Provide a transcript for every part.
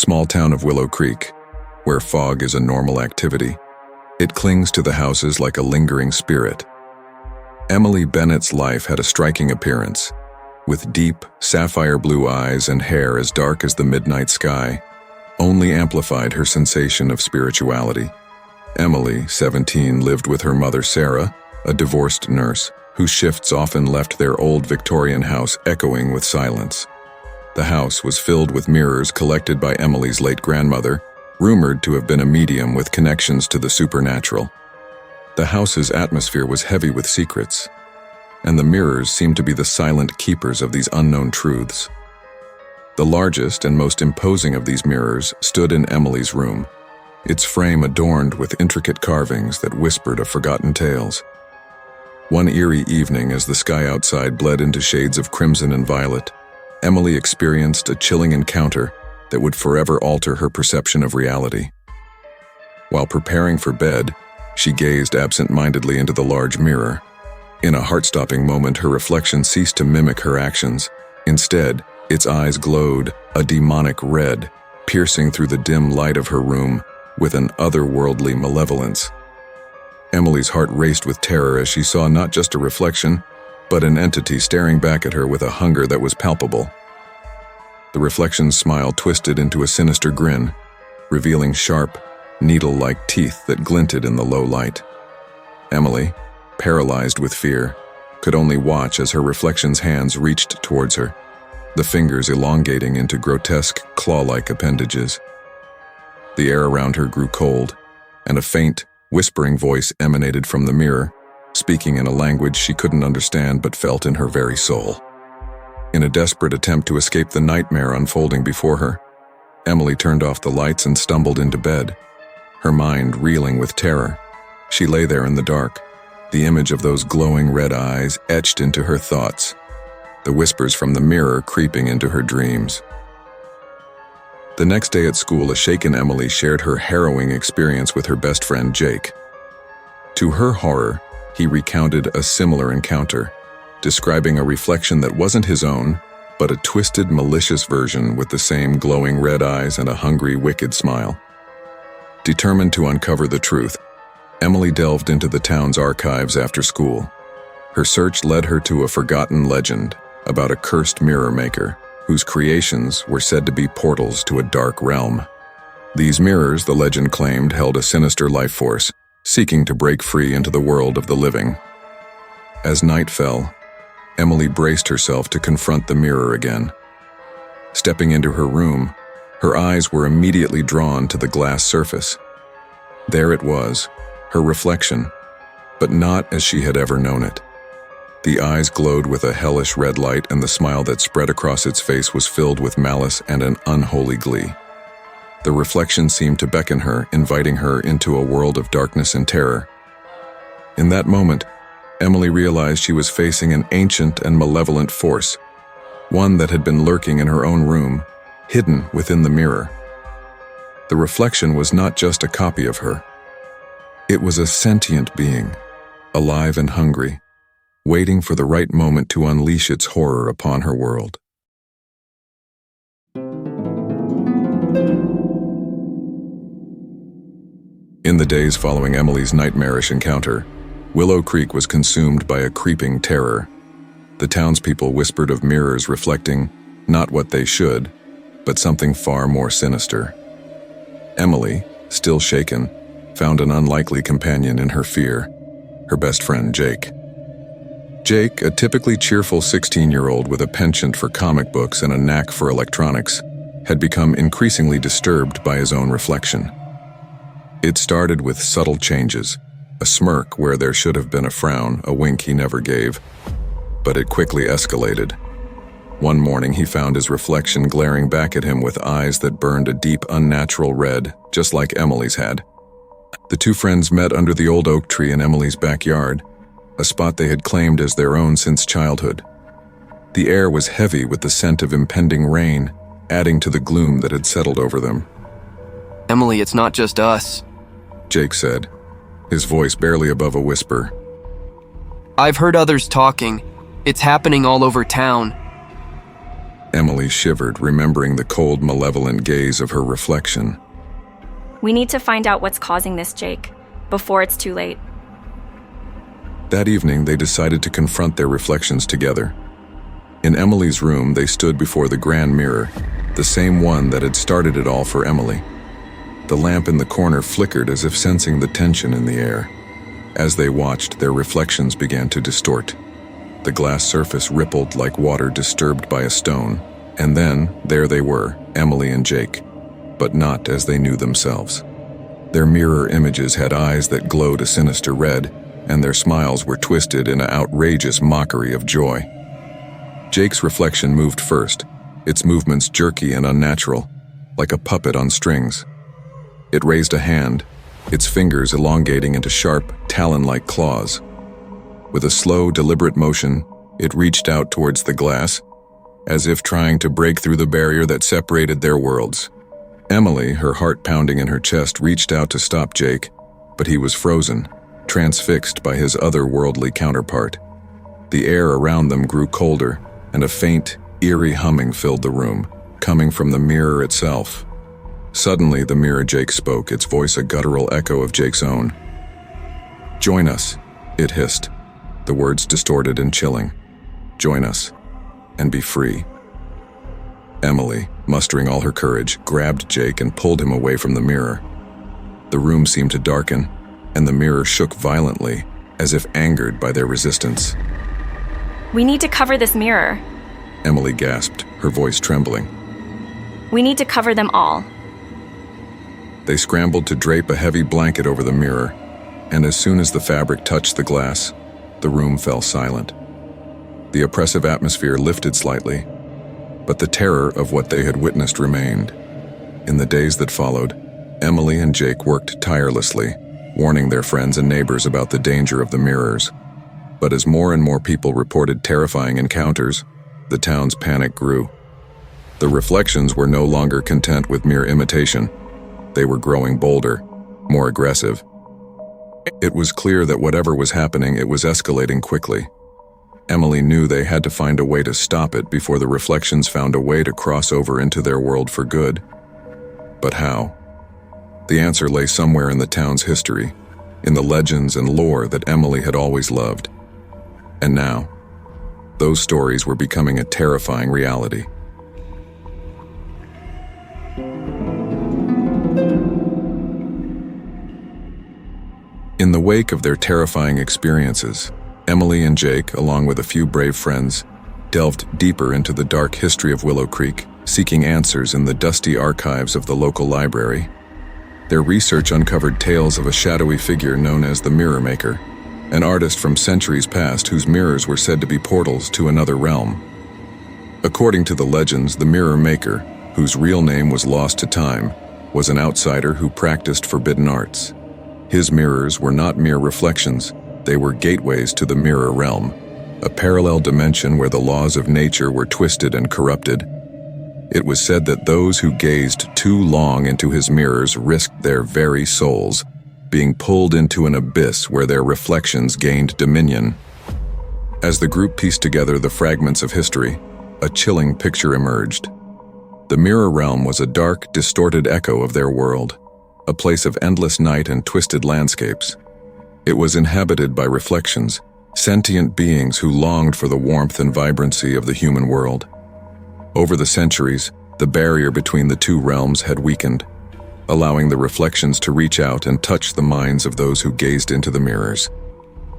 small town of Willow Creek, where fog is a normal activity. It clings to the houses like a lingering spirit. Emily Bennett's life had a striking appearance, with deep, sapphire blue eyes and hair as dark as the midnight sky, only amplified her sensation of spirituality. Emily, 17, lived with her mother Sarah, a divorced nurse, whose shifts often left their old Victorian house echoing with silence. The house was filled with mirrors collected by Emily's late grandmother, rumored to have been a medium with connections to the supernatural. The house's atmosphere was heavy with secrets, and the mirrors seemed to be the silent keepers of these unknown truths. The largest and most imposing of these mirrors stood in Emily's room, its frame adorned with intricate carvings that whispered of forgotten tales. One eerie evening, as the sky outside bled into shades of crimson and violet, Emily experienced a chilling encounter that would forever alter her perception of reality. While preparing for bed, she gazed absent-mindedly into the large mirror. In a heart-stopping moment, her reflection ceased to mimic her actions. Instead, its eyes glowed a demonic red, piercing through the dim light of her room with an otherworldly malevolence. Emily's heart raced with terror as she saw not just a reflection, but an entity staring back at her with a hunger that was palpable. The reflection's smile twisted into a sinister grin, revealing sharp, needle-like teeth that glinted in the low light. Emily, paralyzed with fear, could only watch as her reflection's hands reached towards her, the fingers elongating into grotesque, claw-like appendages. The air around her grew cold, and a faint, whispering voice emanated from the mirror, speaking in a language she couldn't understand but felt in her very soul. In a desperate attempt to escape the nightmare unfolding before her, Emily turned off the lights and stumbled into bed, her mind reeling with terror. She lay there in the dark, the image of those glowing red eyes etched into her thoughts, the whispers from the mirror creeping into her dreams. The next day at school, a shaken Emily shared her harrowing experience with her best friend Jake. To her horror, he recounted a similar encounter, describing a reflection that wasn't his own, but a twisted, malicious version with the same glowing red eyes and a hungry, wicked smile. Determined to uncover the truth, Emily delved into the town's archives after school. Her search led her to a forgotten legend about a cursed mirror maker, whose creations were said to be portals to a dark realm. These mirrors, the legend claimed, held a sinister life force, seeking to break free into the world of the living. As night fell, Emily braced herself to confront the mirror again. Stepping into her room, her eyes were immediately drawn to the glass surface. There it was, her reflection, but not as she had ever known it. The eyes glowed with a hellish red light, and the smile that spread across its face was filled with malice and an unholy glee. The reflection seemed to beckon her, inviting her into a world of darkness and terror. In that moment, Emily realized she was facing an ancient and malevolent force, one that had been lurking in her own room, hidden within the mirror. The reflection was not just a copy of her. It was a sentient being, alive and hungry, waiting for the right moment to unleash its horror upon her world. In the days following Emily's nightmarish encounter, Willow Creek was consumed by a creeping terror. The townspeople whispered of mirrors reflecting not what they should, but something far more sinister. Emily, still shaken, found an unlikely companion in her fear, her best friend Jake. Jake, a typically cheerful 16-year-old with a penchant for comic books and a knack for electronics, had become increasingly disturbed by his own reflection. It started with subtle changes, a smirk where there should have been a frown, a wink he never gave, but it quickly escalated. One morning he found his reflection glaring back at him with eyes that burned a deep, unnatural red, just like Emily's had. The two friends met under the old oak tree in Emily's backyard, a spot they had claimed as their own since childhood. The air was heavy with the scent of impending rain, adding to the gloom that had settled over them. Emily, it's not just us, Jake said, his voice barely above a whisper. I've heard others talking. It's happening all over town. Emily shivered, remembering the cold, malevolent gaze of her reflection. We need to find out what's causing this, Jake, before it's too late. That evening, they decided to confront their reflections together. In Emily's room, they stood before the grand mirror, the same one that had started it all for Emily. The lamp in the corner flickered as if sensing the tension in the air. As they watched, their reflections began to distort. The glass surface rippled like water disturbed by a stone, and then there they were, Emily and Jake, but not as they knew themselves. Their mirror images had eyes that glowed a sinister red, and their smiles were twisted in an outrageous mockery of joy. Jake's reflection moved first, its movements jerky and unnatural, like a puppet on strings. It raised a hand, its fingers elongating into sharp, talon-like claws. With a slow, deliberate motion, it reached out towards the glass, as if trying to break through the barrier that separated their worlds. Emily, her heart pounding in her chest, reached out to stop Jake, but he was frozen, transfixed by his otherworldly counterpart. The air around them grew colder, and a faint, eerie humming filled the room, coming from the mirror itself. Suddenly, the mirror Jake spoke, its voice a guttural echo of Jake's own. "Join us," it hissed, the words distorted and chilling. "Join us, and be free." Emily, mustering all her courage, grabbed Jake and pulled him away from the mirror. The room seemed to darken, and the mirror shook violently, as if angered by their resistance. We need to cover this mirror. Emily gasped, her voice trembling. We need to cover them all. They scrambled to drape a heavy blanket over the mirror, and as soon as the fabric touched the glass, the room fell silent. The oppressive atmosphere lifted slightly, but the terror of what they had witnessed remained. In the days that followed, Emily and Jake worked tirelessly, warning their friends and neighbors about the danger of the mirrors. But as more and more people reported terrifying encounters, the town's panic grew. The reflections were no longer content with mere imitation. They were growing bolder, more aggressive. It was clear that whatever was happening, it was escalating quickly. Emily knew they had to find a way to stop it before the reflections found a way to cross over into their world for good. But how? The answer lay somewhere in the town's history, in the legends and lore that Emily had always loved. And now, those stories were becoming a terrifying reality. In the wake of their terrifying experiences, Emily and Jake, along with a few brave friends, delved deeper into the dark history of Willow Creek, seeking answers in the dusty archives of the local library. Their research uncovered tales of a shadowy figure known as the Mirror Maker, an artist from centuries past whose mirrors were said to be portals to another realm. According to the legends, the Mirror Maker, whose real name was lost to time, was an outsider who practiced forbidden arts. His mirrors were not mere reflections, they were gateways to the mirror realm, a parallel dimension where the laws of nature were twisted and corrupted. It was said that those who gazed too long into his mirrors risked their very souls, being pulled into an abyss where their reflections gained dominion. As the group pieced together the fragments of history, a chilling picture emerged. The mirror realm was a dark, distorted echo of their world, a place of endless night and twisted landscapes. It was inhabited by reflections, sentient beings who longed for the warmth and vibrancy of the human world. Over the centuries, the barrier between the two realms had weakened, allowing the reflections to reach out and touch the minds of those who gazed into the mirrors.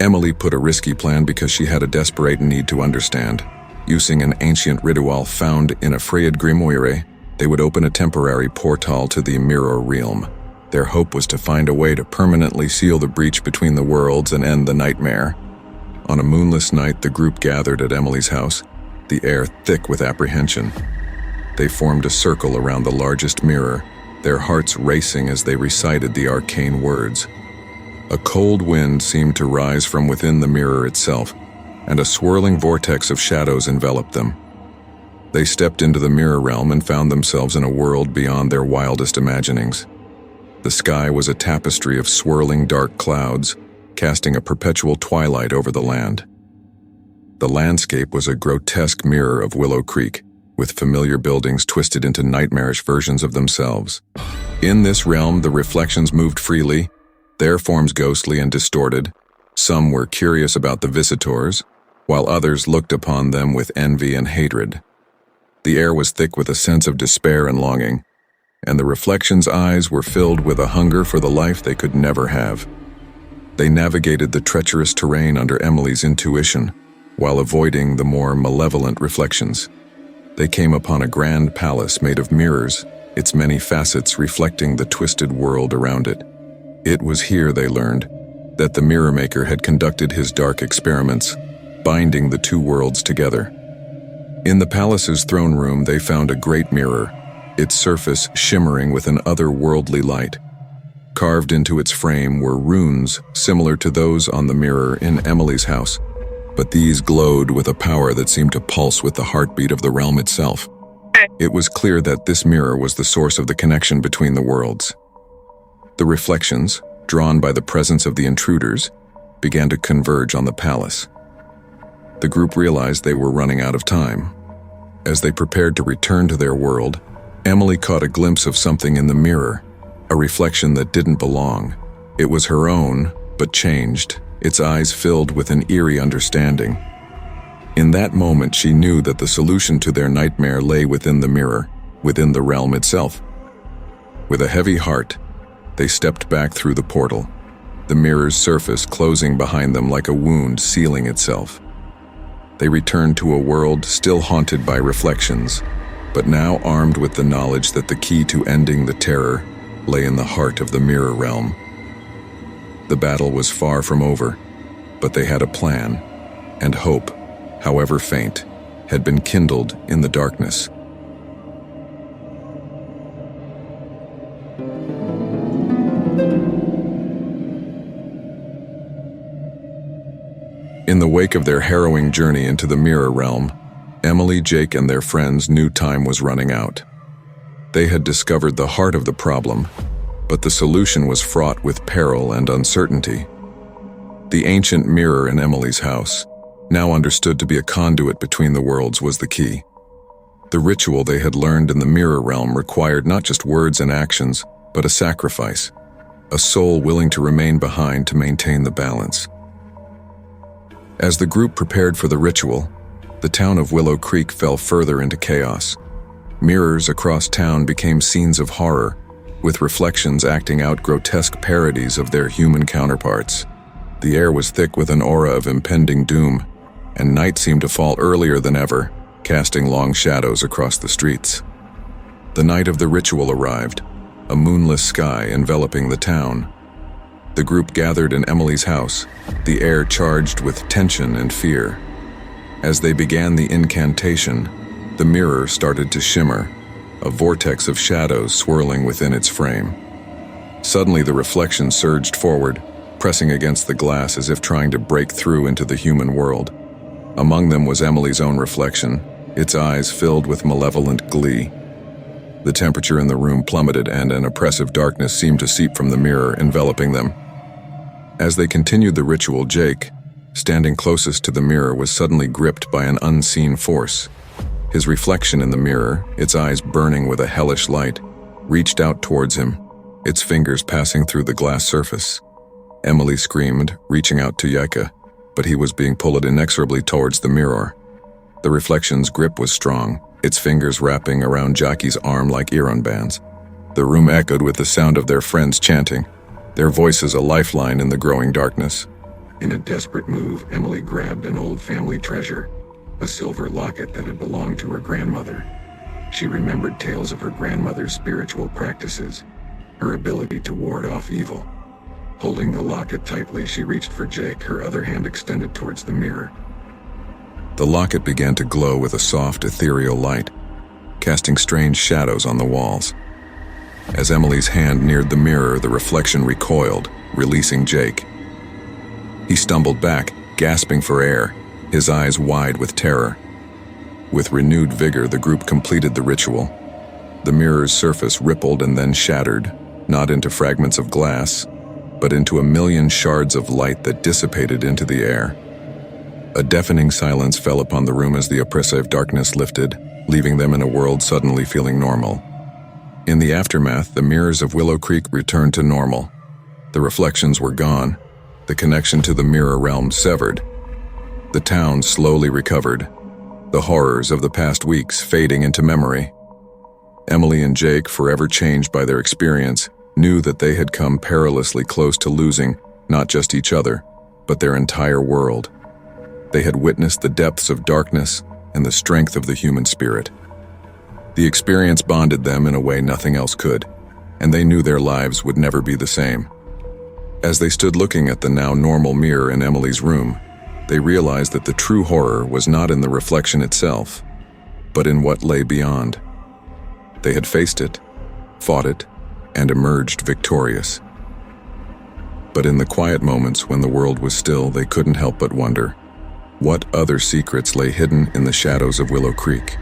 Emily put a risky plan because she had a desperate need to understand. Using an ancient ritual found in a frayed grimoire, they would open a temporary portal to the mirror realm. Their hope was to find a way to permanently seal the breach between the worlds and end the nightmare. On a moonless night, the group gathered at Emily's house, the air thick with apprehension. They formed a circle around the largest mirror, their hearts racing as they recited the arcane words. A cold wind seemed to rise from within the mirror itself, and a swirling vortex of shadows enveloped them. They stepped into the mirror realm and found themselves in a world beyond their wildest imaginings. The sky was a tapestry of swirling dark clouds, casting a perpetual twilight over the land. The landscape was a grotesque mirror of Willow Creek, with familiar buildings twisted into nightmarish versions of themselves. In this realm, the reflections moved freely, their forms ghostly and distorted. Some were curious about the visitors, while others looked upon them with envy and hatred. The air was thick with a sense of despair and longing, and the reflections' eyes were filled with a hunger for the life they could never have. They navigated the treacherous terrain under Emily's intuition, while avoiding the more malevolent reflections. They came upon a grand palace made of mirrors, its many facets reflecting the twisted world around it. It was here, they learned, that the mirror maker had conducted his dark experiments, binding the two worlds together. In the palace's throne room, they found a great mirror, its surface shimmering with an otherworldly light. Carved into its frame were runes similar to those on the mirror in Emily's house, but these glowed with a power that seemed to pulse with the heartbeat of the realm itself. It was clear that this mirror was the source of the connection between the worlds. The reflections, drawn by the presence of the intruders, began to converge on the palace. The group realized they were running out of time. As they prepared to return to their world, Emily caught a glimpse of something in the mirror, a reflection that didn't belong. It was her own, but changed, its eyes filled with an eerie understanding. In that moment, she knew that the solution to their nightmare lay within the mirror, within the realm itself. With a heavy heart, they stepped back through the portal, the mirror's surface closing behind them like a wound sealing itself. They returned to a world still haunted by reflections, but now armed with the knowledge that the key to ending the terror lay in the heart of the mirror realm. The battle was far from over, but they had a plan, and hope, however faint, had been kindled in the darkness. In the wake of their harrowing journey into the mirror realm, Emily, Jake, and their friends knew time was running out. They had discovered the heart of the problem, but the solution was fraught with peril and uncertainty. The ancient mirror in Emily's house, now understood to be a conduit between the worlds, was the key. The ritual they had learned in the mirror realm required not just words and actions, but a sacrifice, a soul willing to remain behind to maintain the balance. As the group prepared for the ritual, the town of Willow Creek fell further into chaos. Mirrors across town became scenes of horror, with reflections acting out grotesque parodies of their human counterparts. The air was thick with an aura of impending doom, and night seemed to fall earlier than ever, casting long shadows across the streets. The night of the ritual arrived, a moonless sky enveloping the town. The group gathered in Emily's house, the air charged with tension and fear. As they began the incantation, the mirror started to shimmer, a vortex of shadows swirling within its frame. Suddenly, the reflection surged forward, pressing against the glass as if trying to break through into the human world. Among them was Emily's own reflection, its eyes filled with malevolent glee. The temperature in the room plummeted, and an oppressive darkness seemed to seep from the mirror, enveloping them. As they continued the ritual, Jake, standing closest to the mirror, was suddenly gripped by an unseen force. His reflection in the mirror, its eyes burning with a hellish light, reached out towards him, its fingers passing through the glass surface. Emily screamed, reaching out to Yeka, but he was being pulled inexorably towards the mirror. The reflection's grip was strong, its fingers wrapping around Jackie's arm like Iron bands. The room echoed with the sound of their friends chanting, their voices a lifeline in the growing darkness. In a desperate move, Emily grabbed an old family treasure, a silver locket that had belonged to her grandmother. She remembered tales of her grandmother's spiritual practices, her ability to ward off evil. Holding the locket tightly, she reached for Jake, her other hand extended towards the mirror. The locket began to glow with a soft, ethereal light, casting strange shadows on the walls. As Emily's hand neared the mirror, the reflection recoiled, releasing Jake. He stumbled back, gasping for air, his eyes wide with terror. With renewed vigor, the group completed the ritual. The mirror's surface rippled and then shattered, not into fragments of glass, but into a million shards of light that dissipated into the air. A deafening silence fell upon the room as the oppressive darkness lifted, leaving them in a world suddenly feeling normal. In the aftermath, the mirrors of Willow Creek returned to normal. The reflections were gone, the connection to the mirror realm severed. The town slowly recovered, the horrors of the past weeks fading into memory. Emily and Jake, forever changed by their experience, knew that they had come perilously close to losing not just each other, but their entire world. They had witnessed the depths of darkness and the strength of the human spirit. The experience bonded them in a way nothing else could, and they knew their lives would never be the same. As they stood looking at the now normal mirror in Emily's room, they realized that the true horror was not in the reflection itself, but in what lay beyond. They had faced it, fought it, and emerged victorious. But in the quiet moments when the world was still, they couldn't help but wonder, what other secrets lay hidden in the shadows of Willow Creek?